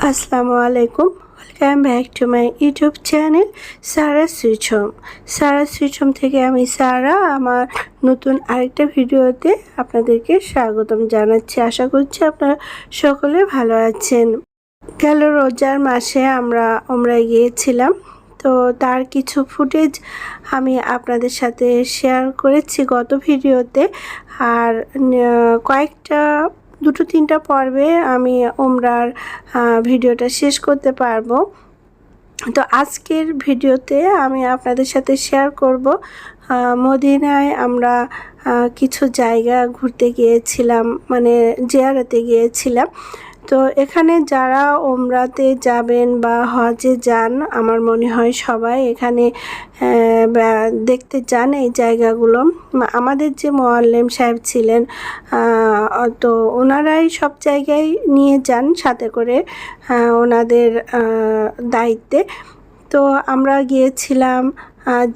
আসসালামু আলাইকুম, welcome back to my YouTube channel Sara switch home. Sara switch home থেকে আমি সারা আমার নতুন আরেকটা ভিডিওতে আপনাদেরকে স্বাগতম জানাচ্ছি। আশা করছি আপনারা সকলে ভালো আছেন। গেল রোজার মাসে আমরা উমরায় গিয়েছিলাম, তো তার কিছু ফুটেজ আমি আপনাদের সাথে শেয়ার করেছি গত ভিডিওতে। আর কয়েকটা 2-3টা পর্বে আমি উমরার ভিডিওটা শেষ করতে পারবো। তো আজকের ভিডিওতে আমি আপনাদের সাথে শেয়ার করব মদিনায় আমরা কিছু জায়গা ঘুরতে গিয়েছিলাম, মানে জিয়ারতে গিয়েছিলাম। তো এখানে যারা উমরাতে যাবেন বা হজে যান, আমার মনে হয় সবাই এখানে দেখতে যান এই জায়গাগুলো। আমাদের যে মোয়াল্লেম সাহেব ছিলেন, তো ওনারাই সব জায়গায় নিয়ে যান সাথে করে ওনাদের দায়িত্বে। তো আমরা গিয়েছিলাম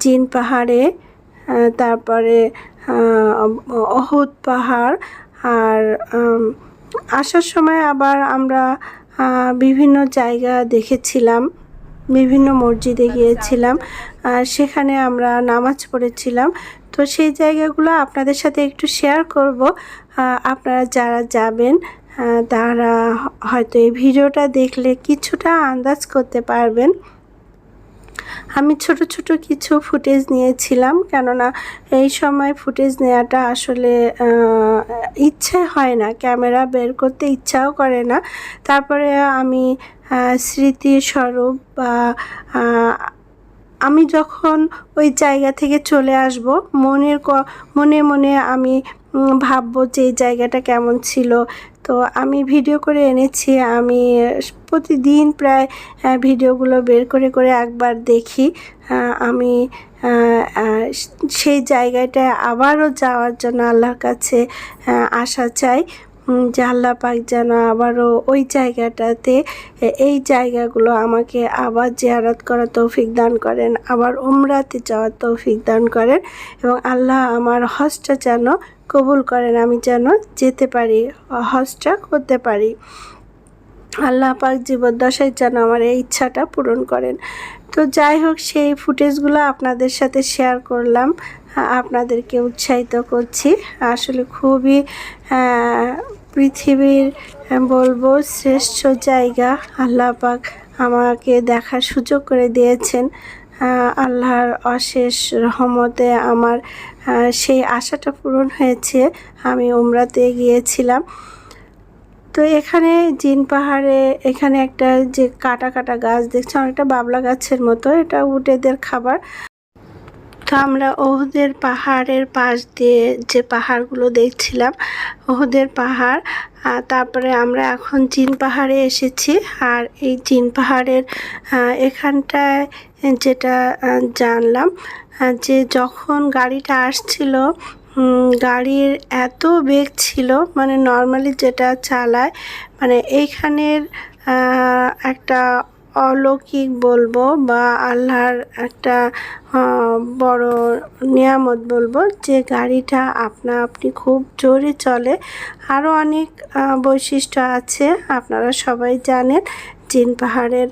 জিন পাহাড়ে, তারপরে অহুদ পাহাড়, আর আসার সময় আবার আমরা বিভিন্ন জায়গা দেখেছিলাম, বিভিন্ন মসজিদে গিয়েছিলাম, আর সেখানে আমরা নামাজ পড়েছিলাম। তো সেই জায়গাগুলো আপনাদের সাথে একটু শেয়ার করব। আপনারা যারা যাবেন তারা হয়তো এই ভিডিওটা দেখলে কিছুটা আন্দাজ করতে পারবেন। আমি ছোট ছোট কিছু ফুটেজ নিয়েছিলাম, কেননা এই সময় ফুটেজ নেওয়াটা আসলে ইচ্ছে হয় না, ক্যামেরা বের করতে ইচ্ছাও করে না। তারপরে আমি স্মৃতিস্বরূপ বা আমি যখন ওই জায়গা থেকে চলে আসব, মনে মনে আমি ভাববো যে এই জায়গাটা কেমন ছিল। তো আমি ভিডিও করে এনেছি। আমি প্রতিদিন প্রায় ভিডিওগুলো বের করে করে একবার দেখি। আমি সেই জায়গাটায় আবারও যাওয়ার জন্য আল্লাহর কাছে আশা চাই যে আল্লাহ পাক যেন আবারও ওই জায়গাটাতে, এই জায়গাগুলো আমাকে আবার জিয়ারত করার তৌফিক দান করেন, আবার উমরাতে যাওয়ার তৌফিক দান করেন, এবং আল্লাহ আমার হজটা যেন কবুল করেন, আমি যেন যেতে পারি, হজটা করতে পারি। আল্লাহ পাক জীবদ্দশায় যেন আমার এই ইচ্ছাটা পূরণ করেন। তো যাই হোক, সেই ফুটেজগুলো আপনাদের সাথে শেয়ার করলাম, আপনাদেরকে উৎসাহিত করছি। আসলে খুবই পৃথিবীর বলবো শ্রেষ্ঠ জায়গা আল্লাহ পাক আমাকে দেখার সুযোগ করে দিয়েছেন। আল্লাহর অশেষ রহমতে আমার সেই আশাটা পূরণ হয়েছে। আমি উমরাতে গিয়েছিলাম। তো এখানে জিন পাহাড়ে এখানে একটা যে কাটা কাটা গাছ দেখছি, অনেকটা বাবলা গাছের মতো, এটা উটেদের খাবার। তো আমরা ওহুদের পাহাড়ের পাশ দিয়ে যে পাহাড়গুলো দেখছিলাম, ওহুদের পাহাড়। তারপরে আমরা এখন জিন পাহাড়ে এসেছি। আর এই জিন পাহাড়ের এখানটায় যেটা জানলাম যে যখন গাড়িটা আসছিল, গাড়ির এত বেগ ছিল, মানে নর্মালি যেটা চালায়, মানে এইখানের একটা অলৌকিক বলবো বা আল্লাহর একটা বড় নিয়ামত বলবো যে গাড়িটা আপনি খুব জোরে চলে। আরও অনেক বৈশিষ্ট্য আছে, আপনারা সবাই জানেন জিন পাহাড়ের।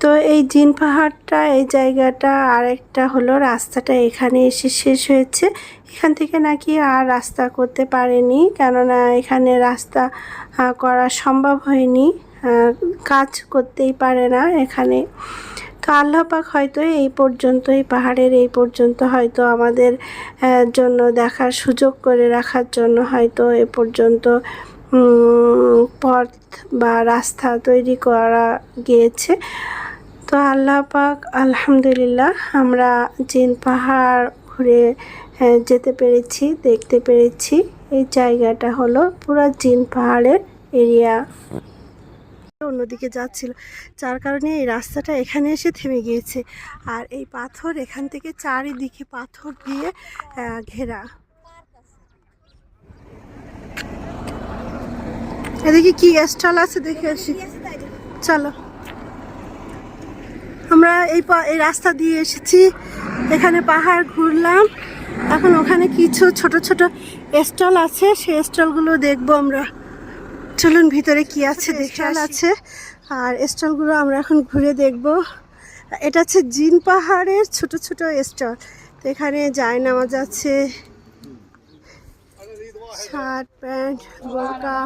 তো এই জিন পাহাড়টা, এই জায়গাটা, আরেকটা হলো রাস্তাটা এখানে এসে শেষ হয়েছে। এখান থেকে নাকি আর রাস্তা করতে পারেনি, কেননা এখানে রাস্তা করা সম্ভব হয়নি, কাজ করতেই পারে না এখানে। তো আল্লাহ পাক হয়তো এই পর্যন্ত, এই পাহাড়ের এই পর্যন্ত হয়তো আমাদের জন্য দেখার সুযোগ করে রাখার জন্য হয়তো এ পর্যন্ত পথ বা রাস্তা তৈরি করা গিয়েছে। তো আল্লাহ পাক আলহামদুলিল্লাহ, আমরা জিন পাহাড় ঘুরে যেতে পেরেছি, দেখতে পেরেছি। এই জায়গাটা হলো পুরো জিন পাহাড়ের এরিয়া। অন্যদিকে যাচ্ছিল, যার কারণে এই রাস্তাটা এখানে এসে থেমে গিয়েছে। আর এই পাথর এখান থেকে চারিদিকে পাথর দিয়ে ঘেরা। এদিকে কি স্টল আছে দেখে আসি, চলো। আমরা এই রাস্তা দিয়ে এসেছি, এখানে পাহাড় ঘুরলাম। এখন ওখানে কিছু ছোট ছোট স্টল আছে, সেই স্টলগুলো দেখবো আমরা। চলুন ভিতরে কি আছে দেখে আছে, আর স্টলগুলো আমরা এখন ঘুরে দেখব। এটা হচ্ছে জিন পাহাড়ের ছোট ছোট স্টল। তো এখানে জায়নামাজ আছে, শার্ট প্যান্ট বোরকা।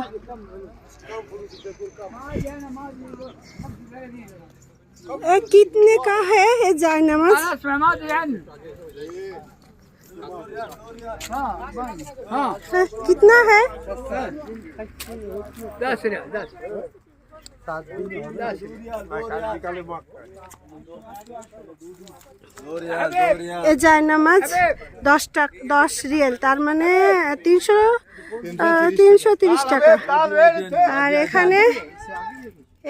कितने का है ये जायनमाज? कितना है? 10 रियाल 10। ये जायनमाज 10 रियल, तार माने 330 টাকা। আর এখানে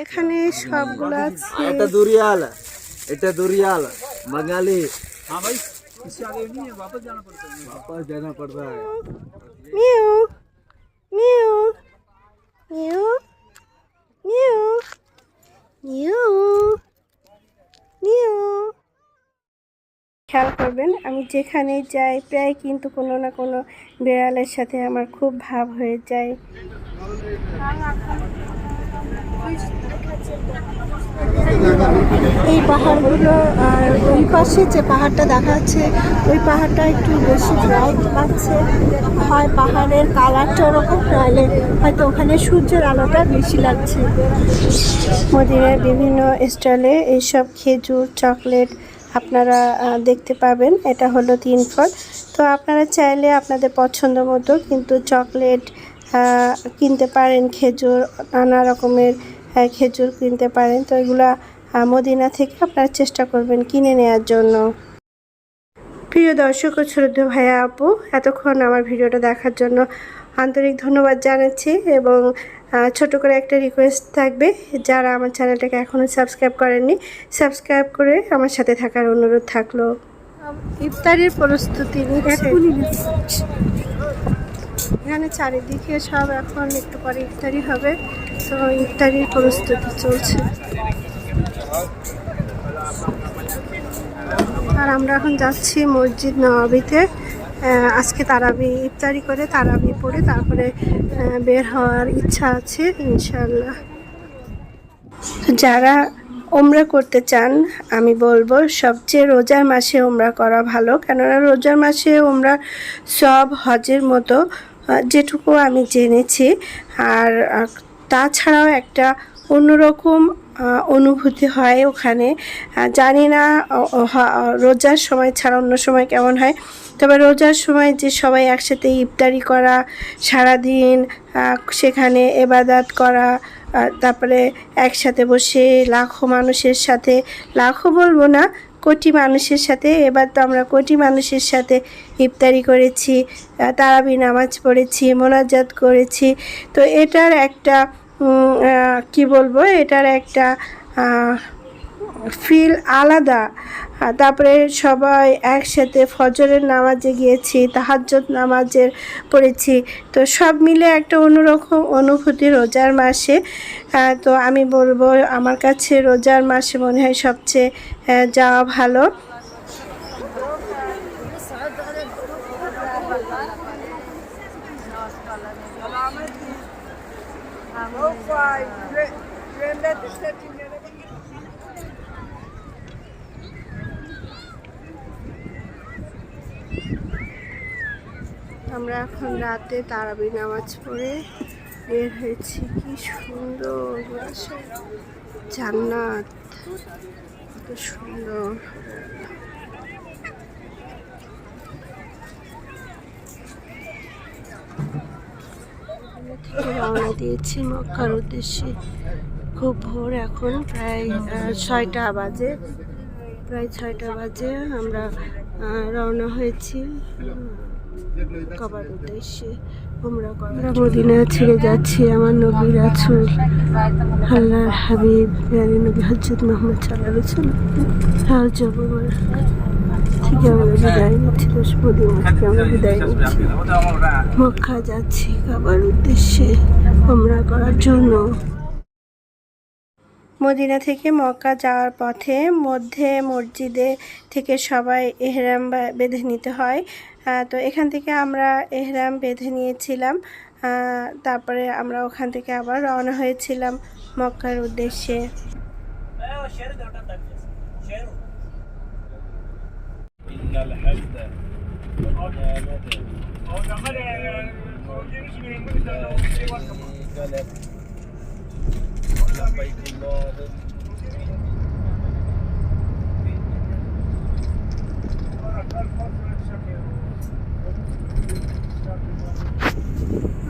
এখানে সবগুলো আছে। এটা দুরিয়াল, এটা দুরিয়াল বাঙালি। हाँ भाई, इससे आगे नहीं है, वापस जाना पड़ता है। वापस जाना पड़ता है। Mu mu mu mu mu mu. খেয়াল করবেন, আমি যেখানে যাই প্রায় কিন্তু কোনো না কোনো বিড়ালের সাথে আমার খুব ভাব হয়ে যায়। এই পাহাড়গুলো, আর ওই পাশে যে পাহাড়টা দেখা যাচ্ছে ওই পাহাড়টা একটু বেশি ব্রাইট লাগছে। হয় পাহাড়ের কালারটা ওরকম, নাহলে হয়তো ওখানে সূর্যের আলোটা বেশি লাগছে। মদিনার বিভিন্ন স্টলে এইসব খেজুর চকলেট আপনারা দেখতে পাবেন। এটা হলো 3 ফল। তো আপনারা চাইলে আপনাদের পছন্দ মতো কিন্তু চকলেট কিনতে পারেন, খেজুর নানা রকমের খেজুর কিনতে পারেন। তো এগুলা মদিনা থেকে আপনারা চেষ্টা করবেন কিনে নেওয়ার জন্য। প্রিয় দর্শক ও ছোট ভাইয়া আপু, এতক্ষণ আমার ভিডিওটা দেখার জন্য আন্তরিক ধন্যবাদ জানাচ্ছি। এবং ছোট করে একটা রিকোয়েস্ট থাকবে, যারা আমার চ্যানেলটাকে এখনও সাবস্ক্রাইব করেননি, সাবস্ক্রাইব করে আমার সাথে থাকার অনুরোধ থাকলো। ইফতারের প্রস্তুতি নিচ্ছে এখানে চারিদিকে সব। এখন একটু পরে ইফতারি হবে, তো ইফতারির প্রস্তুতি চলছে। আর আমরা এখন যাচ্ছি মসজিদ নববীতে। আজকে তারাবি ইফতারি করে তারাবি পড়ে তারপরে বের হওয়ার ইচ্ছা আছে ইনশাল্লাহ। যারা ওমরা করতে চান, আমি বলবো সবচেয়ে রোজার মাসে ওমরা করা ভালো, কেননা রোজার মাসে ওমরা সব হজের মতো, যেটুকু আমি জেনেছি। আর তাছাড়াও একটা অন্যরকম অনুভূতি হয় ওখানে। জানি না রোজার সময় ছাড়া অন্য সময় কেমন হয়, তবে রোজার সময় যে সবাই একসাথে ইফতারি করা, সারাদিন সেখানে ইবাদত করা, তারপরে একসাথে বসে লাখো মানুষের সাথে, লাখো বলবো না, কোটি মানুষের সাথে, এবার তো আমরা কোটি মানুষের সাথে ইফতারি করেছি, তারাবি নামাজ পড়েছি, মোনাজাত করেছি। তো এটার একটা কি বলবো, এটার একটা ফিল আলাদা। তারপরে সবাই একসাথে ফজরের নামাজে গিয়েছি, তাহাজ্জুদ নামাজের পড়েছি। তো সব মিলে একটা অন্যরকম অনুভূতি রোজার মাসে। তো আমি বলবো আমার কাছে রোজার মাসে মনে হয় সবচেয়ে যাওয়া ভালো। আমরা এখন রাতে তারাবি নামাজ পড়ে বের হয়েছি। কি সুন্দর জান্নাত, কত সুন্দর। থেকে রওনা দিয়েছি মক্কার উদ্দেশ্যে। খুব ভোর, এখন প্রায় 6টা বাজে, আমরা রওনা হয়েছি কাবার উদ্দেশ্যে উমরা করা। আমরা মদিনা ছেড়ে যাচ্ছি আমার নবী রাসূল আল্লাহর হাবিব প্রিয় নবী হযরত মুহাম্মদ সাল্লাল্লাহু আলাইহি ওয়াসাল্লাম থেকে আমরা বিদায় নিচ্ছি। মদিনা থেকে আমরা বিদায় নিচ্ছি, মক্কা যাচ্ছি কাবার উদ্দেশ্যে উমরা করার জন্য। মদিনা থেকে মক্কা যাওয়ার পথে মধ্যে মসজিদে থেকে সবাই এহরাম বেঁধে নিতে হয়। তো এখান থেকে আমরা এহরাম বেঁধে নিয়েছিলাম। তারপরে আমরা ওখান থেকে আবার রওনা হয়েছিলাম মক্কার উদ্দেশ্যে।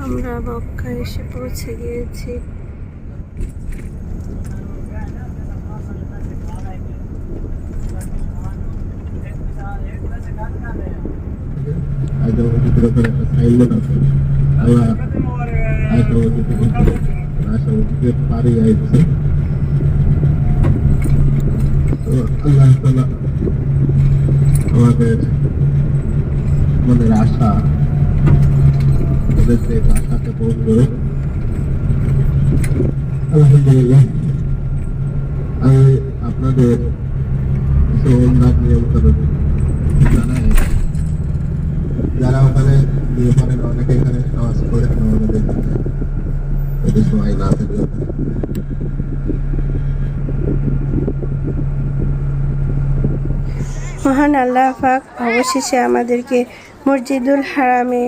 আমরা মক্কা এসে পৌঁছে গিয়েছি। আমাদের আশা ওদেরকে আশাতে পৌঁছবে। আলহামদুলিল্লাহ, আমি আপনাদের নিয়ম করে জানাই, যারা ওখানে নিয়ে পারেন অনেকে এখানে নামাজ পড়ে আমাদের এদের সময় না থাকলে মহান আল্লাহ পাক অবশেষে আমাদেরকে মসজিদুল হারামে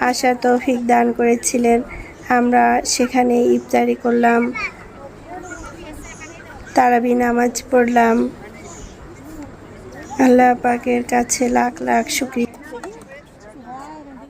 আসার তৌফিক দান করেছিলেন। আমরা সেখানে ইফতারি করলাম, তারাবি নামাজ পড়লাম। আল্লাহ পাকের কাছে লাখ লাখ শুকরিয়া।